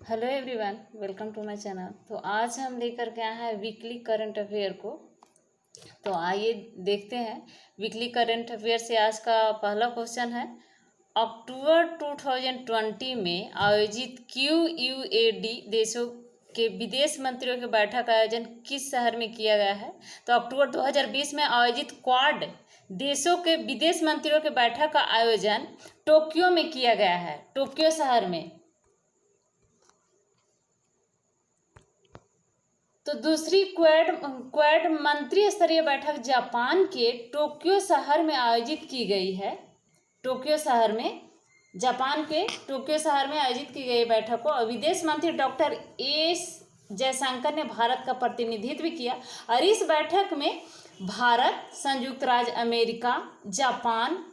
Hello everyone, welcome to my channel. तो आज हम लेकर के आए हैं वीकली करंट अफेयर को। तो आइए देखते हैं वीकली करंट अफेयर से। आज का पहला क्वेश्चन है, अक्टूबर 2020 में आयोजित QUAD देशों के विदेश मंत्रियों की बैठक का आयोजन किस शहर में किया गया है? तो अक्टूबर 2020 में आयोजित क्वाड देशों के विदेश मंत्रियों की बैठक का आयोजन टोक्यो में किया गया है, टोक्यो शहर में। तो दूसरी क्वाड मंत्री स्तरीय बैठक जापान के टोक्यो शहर में आयोजित की गई है। टोक्यो शहर में, जापान के टोक्यो शहर में आयोजित की गई बैठक को विदेश मंत्री डॉक्टर एस जयशंकर ने भारत का प्रतिनिधित्व किया। और इस बैठक में भारत, संयुक्त राज्य अमेरिका, जापान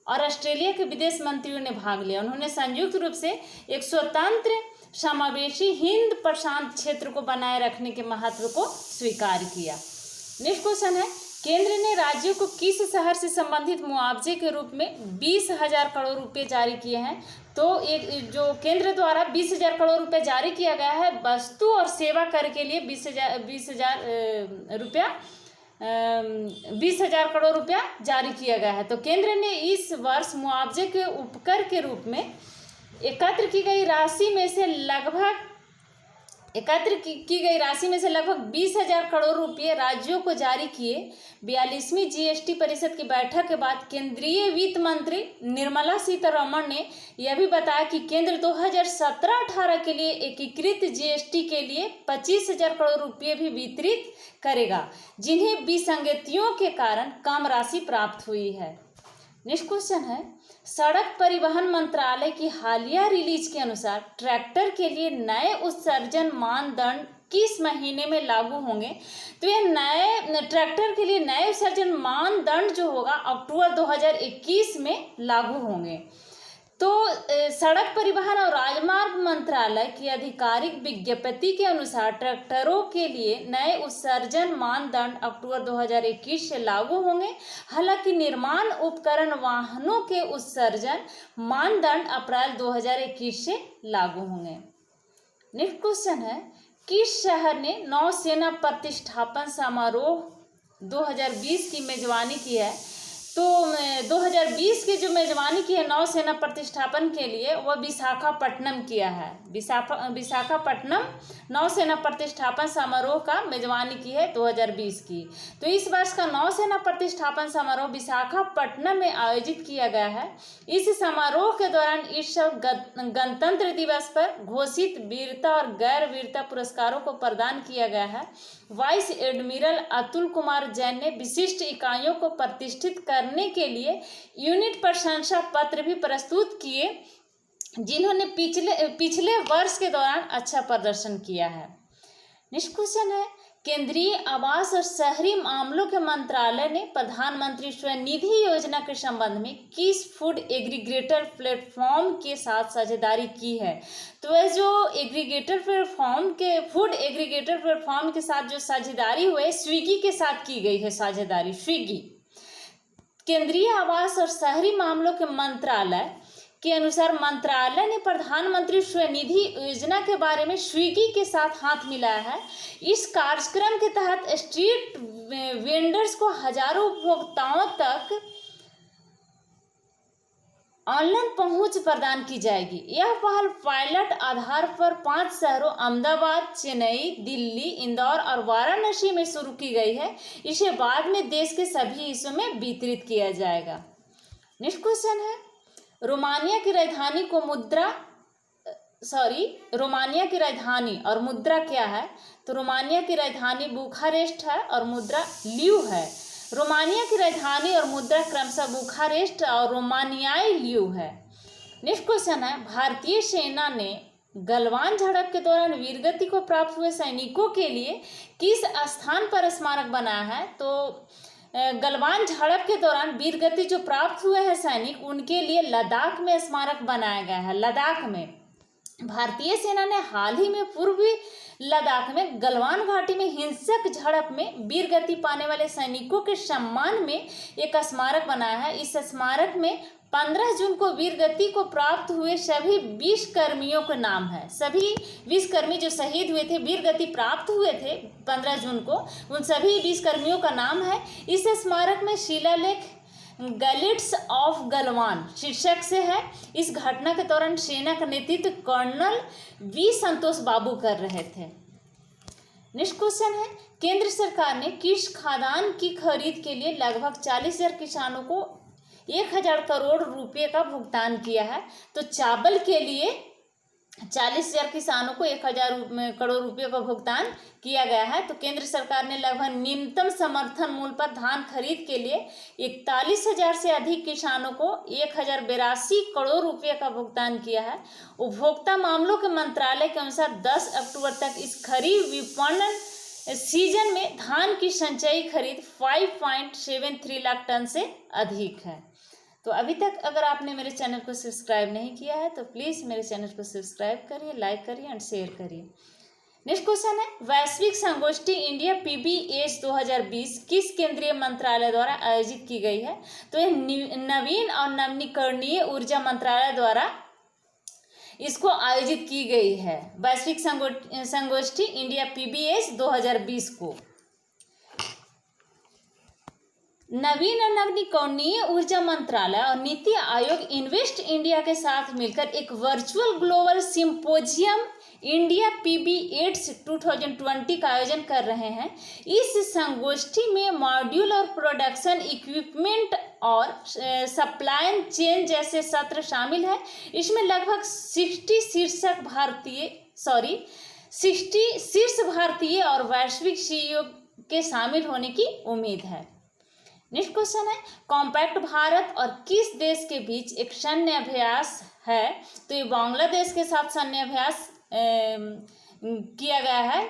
और ऑस्ट्रेलिया के विदेश मंत्रियों ने भाग लिया। उन्होंने संयुक्त रूप से एक स्वतंत्र समावेशी हिंद प्रशांत क्षेत्र को बनाए रखने के महत्व को स्वीकार किया। नेक्स्ट क्वेश्चन है, केंद्र ने राज्यों को किस शहर से संबंधित मुआवजे के रूप में 20,000 करोड़ रुपए जारी किए हैं? तो एक जो केंद्र द्वारा 20,000 करोड़ रुपए जारी किया गया है वस्तु और सेवा कर के लिए 20,000 करोड़ रुपया जारी किया गया है। तो केंद्र ने इस वर्ष मुआवजे के उपकर के रूप में एकत्र की गई राशि में से लगभग 20,000 करोड़ रुपये राज्यों को जारी किए। 42वीं GST परिषद की बैठक के बाद केंद्रीय वित्त मंत्री निर्मला सीतारमण ने यह भी बताया कि केंद्र 2017-18 के लिए एकीकृत GST के लिए 25,000 करोड़ रुपये भी वितरित करेगा, जिन्हें विसंगतियों के कारण कम राशि प्राप्त हुई है। नेक्स्ट क्वेश्चन है, सड़क परिवहन मंत्रालय की हालिया रिलीज के अनुसार ट्रैक्टर के लिए नए उत्सर्जन मानदंड किस महीने में लागू होंगे? तो ये नए ट्रैक्टर के लिए नए उत्सर्जन मानदंड जो होगा अक्टूबर 2021 में लागू होंगे। तो सड़क परिवहन और राजमार्ग मंत्रालय की आधिकारिक विज्ञप्ति के अनुसार ट्रैक्टरों के लिए नए उत्सर्जन मानदंड अक्टूबर 2021 से लागू होंगे। हालांकि निर्माण उपकरण वाहनों के उत्सर्जन मानदंड अप्रैल 2021 से लागू होंगे। नेक्स्ट क्वेश्चन है, किस शहर ने नौसेना प्रतिष्ठापन समारोह 2020 की मेजबानी की है? तो 2020 की जो मेजबानी की है नौसेना प्रतिष्ठापन के लिए, वह विशाखापट्टनम किया है। विशाखापट्टनम नौसेना प्रतिष्ठापन समारोह का मेजबानी की है 2020 की। तो इस वर्ष का नौसेना प्रतिष्ठापन समारोह विशाखापट्टनम में आयोजित किया गया है। इस समारोह के दौरान इस गणतंत्र दिवस पर घोषित वीरता और गैर वीरता पुरस्कारों को प्रदान किया गया है। वाइस एडमिरल अतुल कुमार जैन ने विशिष्ट इकाइयों को प्रतिष्ठित करने के लिए यूनिट प्रशंसा पत्र भी प्रस्तुत किए, जिन्होंने पिछले वर्ष के दौरान अच्छा प्रदर्शन किया है। नेक्स्ट क्वेश्चन है, केंद्रीय आवास और शहरी मामलों के मंत्रालय ने प्रधानमंत्री स्वनिधि योजना के संबंध में किस फूड एग्रीगेटर प्लेटफॉर्म के साथ साझेदारी की है? तो वह जो फूड एग्रीगेटर प्लेटफॉर्म के साथ जो साझेदारी हुई, स्विगी के साथ की गई है साझेदारी। स्विगी, केंद्रीय आवास और शहरी मामलों के मंत्रालय के अनुसार मंत्रालय ने प्रधानमंत्री स्वनिधि योजना के बारे में स्विगी के साथ हाथ मिलाया है। इस कार्यक्रम के तहत स्ट्रीट वेंडर्स को हजारों उपभोक्ताओं तक ऑनलाइन पहुंच प्रदान की जाएगी। यह पहल पायलट आधार पर 5 शहरों अहमदाबाद, चेन्नई, दिल्ली, इंदौर और वाराणसी में शुरू की गई है। इसे बाद में देश के सभी हिस्सों में वितरित किया जाएगा। नेक्स्ट क्वेश्चन है, रोमानिया की राजधानी और मुद्रा क्या है? तो रोमानिया की राजधानी बुखारेस्ट है और मुद्रा ल्यू है। रोमानिया की राजधानी और मुद्रा क्रमशः बुखारेस्ट और रोमानियाई ल्यू है। नेक्स्ट क्वेश्चन है, भारतीय सेना ने गलवान झड़प के दौरान वीरगति को प्राप्त हुए सैनिकों के लिए किस स्थान पर स्मारक बनाया है? तो गलवान झड़प के दौरान वीरगति जो प्राप्त हुए हैं सैनिक, उनके लिए लद्दाख में स्मारक बनाया गया है। लद्दाख में भारतीय सेना ने हाल ही में पूर्वी लद्दाख में गलवान घाटी में हिंसक झड़प में वीरगति पाने वाले सैनिकों के सम्मान में एक स्मारक बनाया है। इस स्मारक में 15 जून को वीर गति को प्राप्त हुए सभी 20 कर्मियों के नाम है। सभी 20 कर्मी जो शहीद हुए थे, वीर गति प्राप्त हुए थे 15 जून को, उन सभी 20 कर्मियों का नाम है। इस स्मारक में शिलालेख गैलेट्स ऑफ गलवान शीर्षक से है। इस घटना के दौरान सेना का नेतृत्व कर्नल वी संतोष बाबू कर रहे थे। नेक्स्ट क्वेश्चन है, केंद्र सरकार ने किस खाद्यान्न की खरीद के लिए लगभग 40,000 किसानों को 1,000 करोड़ रुपए का भुगतान किया है? तो चावल के लिए 40,000 किसानों को 1,000 करोड़ रुपए का भुगतान किया गया है। तो केंद्र सरकार ने लगभग न्यूनतम समर्थन मूल्य पर धान खरीद के लिए 41,000 से अधिक किसानों को 1,082 करोड़ रुपए का भुगतान किया है। उपभोक्ता मामलों के मंत्रालय के अनुसार 10 अक्टूबर तक इस खरीफ विपणन सीजन में धान की संचयी खरीद 5.73 लाख टन से अधिक है। तो अभी तक अगर आपने मेरे चैनल को सब्सक्राइब नहीं किया है तो प्लीज़ मेरे चैनल को सब्सक्राइब करिए, लाइक करिए एंड शेयर करिए। नेक्स्ट क्वेश्चन है, वैश्विक संगोष्ठी इंडिया PBS 2020 किस केंद्रीय मंत्रालय द्वारा आयोजित की गई है? तो यह नवीन और नवीकरणीय ऊर्जा मंत्रालय द्वारा इसको आयोजित की गई है। वैश्विक संगोष्ठी इंडिया PBS 2020 को नवीन और नवीकरणीय ऊर्जा मंत्रालय और नीति आयोग इन्वेस्ट इंडिया के साथ मिलकर एक virtual global symposium India PBS 2020 का आयोजन कर रहे हैं। इस संगोष्ठी में मॉड्यूल और प्रोडक्शन इक्विपमेंट और सप्लाई चेन जैसे सत्र शामिल है। इसमें लगभग 60 शीर्ष भारतीय और वैश्विक CEO के शामिल होने की उम्मीद है। नेक्स्ट क्वेश्चन है, कॉम्पैक्ट भारत और किस देश के बीच एक सैन्य अभ्यास है? तो ये बांग्लादेश के साथ सैन्य अभ्यास किया गया है।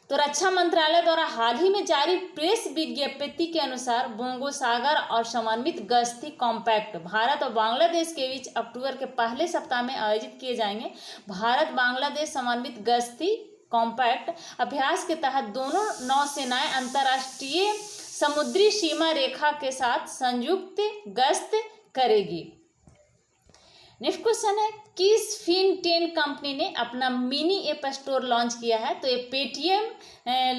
तो रक्षा मंत्रालय द्वारा हाल ही में जारी प्रेस विज्ञप्ति के अनुसार बंगोसागर और समन्वित गश्ती कॉम्पैक्ट भारत और बांग्लादेश के बीच अक्टूबर के पहले सप्ताह में आयोजित किए जाएंगे। भारत बांग्लादेश समन्वित गश्ती कॉम्पैक्ट अभ्यास के तहत दोनों नौसेनाएं अंतर्राष्ट्रीय समुद्री सीमा रेखा के साथ संयुक्त गश्त करेगी। नेक्स्ट क्वेश्चन है, किस फिन10 कंपनी ने अपना मिनी ऐप स्टोर लॉन्च किया है? तो ये पेटीएम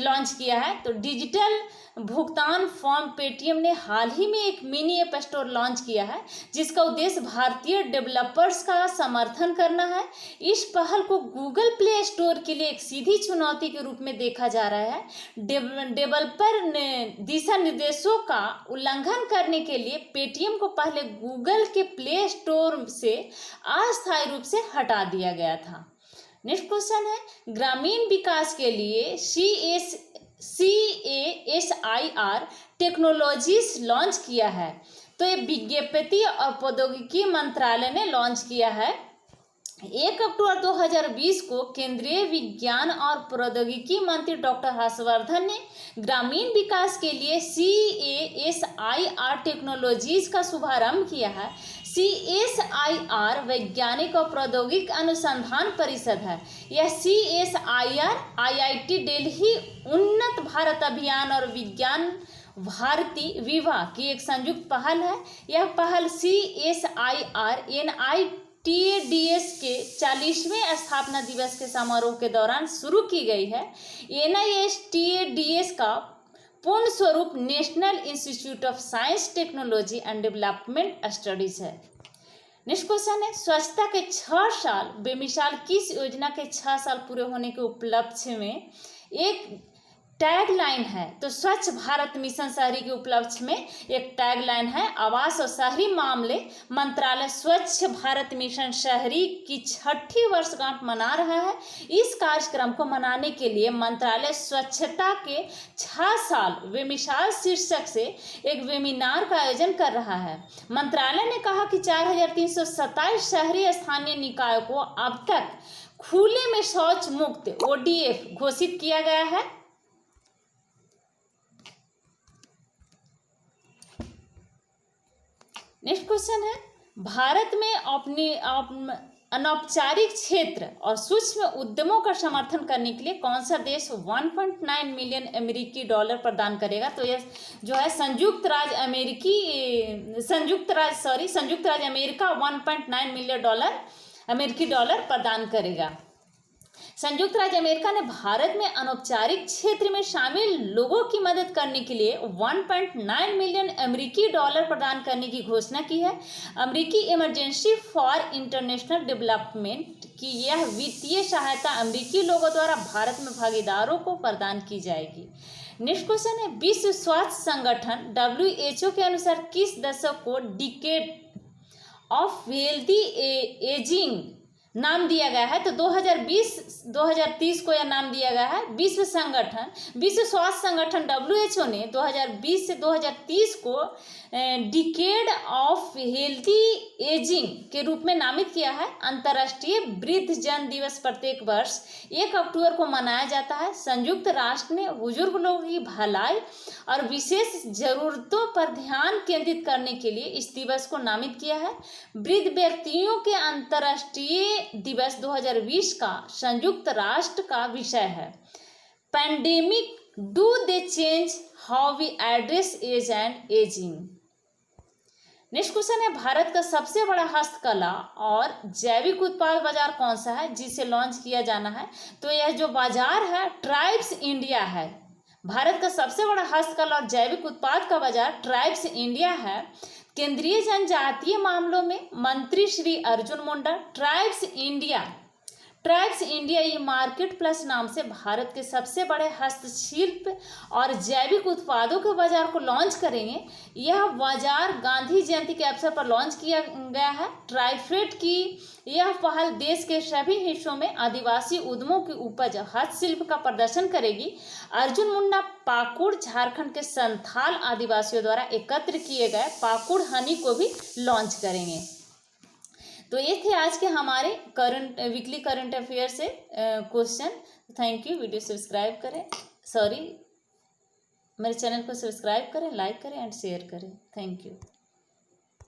लॉन्च किया है। तो डिजिटल भुगतान फर्म पेटीएम ने हाल ही में एक मिनी ऐप स्टोर लॉन्च किया है जिसका उद्देश्य भारतीय डेवलपर्स का समर्थन करना है। इस पहल को गूगल प्ले स्टोर के लिए एक सीधी चुनौती के रूप में देखा जा रहा है। डेवलपर ने दिशा निर्देशों का उल्लंघन करने के लिए पेटीएम को पहले गूगल के प्ले स्टोर से अस्थायी रूप से हटा दिया गया था। नेक्स्ट क्वेश्चन है, ग्रामीण विकास के लिए CASIR टेक्नोलॉजीज लॉन्च किया है। तो ये विज्ञप्ति और प्रौद्योगिकी मंत्रालय ने लॉन्च किया है। 1 अक्टूबर 2020 को केंद्रीय विज्ञान और प्रौद्योगिकी मंत्री डॉक्टर हर्षवर्धन ने ग्रामीण विकास के लिए CASIR टेक्नोलॉजीज का शुभारंभ किया है। CASIR वैज्ञानिक और प्रौद्योगिक अनुसंधान परिषद है। यह CASIR IIT दिल्ली उन्नत भारत अभियान और विज्ञान भारती विभा की एक संयुक्त पहल है। यह पहल CASIR NITADS के 40वें स्थापना दिवस के समारोह के दौरान शुरू की गई है। NITADS का पूर्ण स्वरूप national institute of science technology and development studies है। नेक्स्ट क्वेश्चन है, स्वच्छता के 6 साल बेमिसाल किस योजना के 6 साल पूरे होने के उपलक्ष्य में एक टैगलाइन है? तो स्वच्छ भारत मिशन शहरी के उपलक्ष्य में एक टैगलाइन है। आवास और शहरी मामले मंत्रालय स्वच्छ भारत मिशन शहरी की 6ठी वर्षगांठ मना रहा है। इस कार्यक्रम को मनाने के लिए मंत्रालय स्वच्छता के 6 साल बेमिसाल शीर्षक से एक वेबिनार का आयोजन कर रहा है। मंत्रालय ने कहा कि 4,327 शहरी स्थानीय निकायों को अब तक खुले में शौच मुक्त ODF घोषित किया गया है। नेक्स्ट क्वेश्चन है, भारत में अनौपचारिक क्षेत्र और सूक्ष्म उद्यमों का समर्थन करने के लिए कौन सा देश 1.9 मिलियन अमेरिकी डॉलर प्रदान करेगा? तो यह जो है संयुक्त राज्य अमेरिका 1.9 मिलियन अमेरिकी डॉलर प्रदान करेगा। संयुक्त राज्य अमेरिका ने भारत में अनौपचारिक क्षेत्र में शामिल लोगों की मदद करने के लिए 1.9 मिलियन अमेरिकी डॉलर प्रदान करने की घोषणा की है। अमेरिकी इमरजेंसी फॉर इंटरनेशनल डेवलपमेंट की यह वित्तीय सहायता अमेरिकी लोगों द्वारा भारत में भागीदारों को प्रदान की जाएगी। नेक्स्ट क्वेश्चन है, विश्व स्वास्थ्य संगठन WHO के अनुसार किस दशक को डिकेड ऑफ हेल्दी एजिंग नाम दिया गया है? तो 2020-2030 को यह नाम दिया गया है। विश्व स्वास्थ्य संगठन WHO ने 2020 से 2030 को डिकेड ऑफ हेल्दी एजिंग के रूप में नामित किया है। अंतर्राष्ट्रीय वृद्धजन दिवस प्रत्येक वर्ष 1 अक्टूबर को मनाया जाता है। संयुक्त राष्ट्र ने बुजुर्ग लोगों की भलाई और विशेष जरूरतों पर ध्यान केंद्रित करने के लिए इस दिवस को नामित किया है। वृद्ध व्यक्तियों के अंतर्राष्ट्रीय दिवस 2020 का संयुक्त राष्ट्र का विषय है pandemic, do they change how we address age and ageing. Next question है, भारत का सबसे बड़ा हस्तकला और जैविक उत्पाद बाजार कौन सा है जिसे लॉन्च किया जाना है? तो यह जो बाजार है ट्राइब्स इंडिया है। भारत का सबसे बड़ा हस्तकला और जैविक उत्पाद का बाजार ट्राइब्स इंडिया है। केंद्रीय जनजातीय मामलों में मंत्री श्री अर्जुन मुंडा ट्राइब्स इंडिया ई मार्केट प्लस नाम से भारत के सबसे बड़े हस्तशिल्प और जैविक उत्पादों के बाजार को लॉन्च करेंगे। यह बाजार गांधी जयंती के अवसर पर लॉन्च किया गया है। ट्राइफेड की यह पहल देश के सभी हिस्सों में आदिवासी उद्यमों की उपज हस्तशिल्प का प्रदर्शन करेगी। अर्जुन मुंडा पाकुड़ झारखंड के संथाल आदिवासियों द्वारा एकत्र किए गए पाकुड़ हनी को भी लॉन्च करेंगे। तो ये थे आज के हमारे वीकली करंट अफेयर से question. Thank you. Video subscribe करें, मेरे चैनल को सब्सक्राइब करें, लाइक करें एंड शेयर करें। Thank you.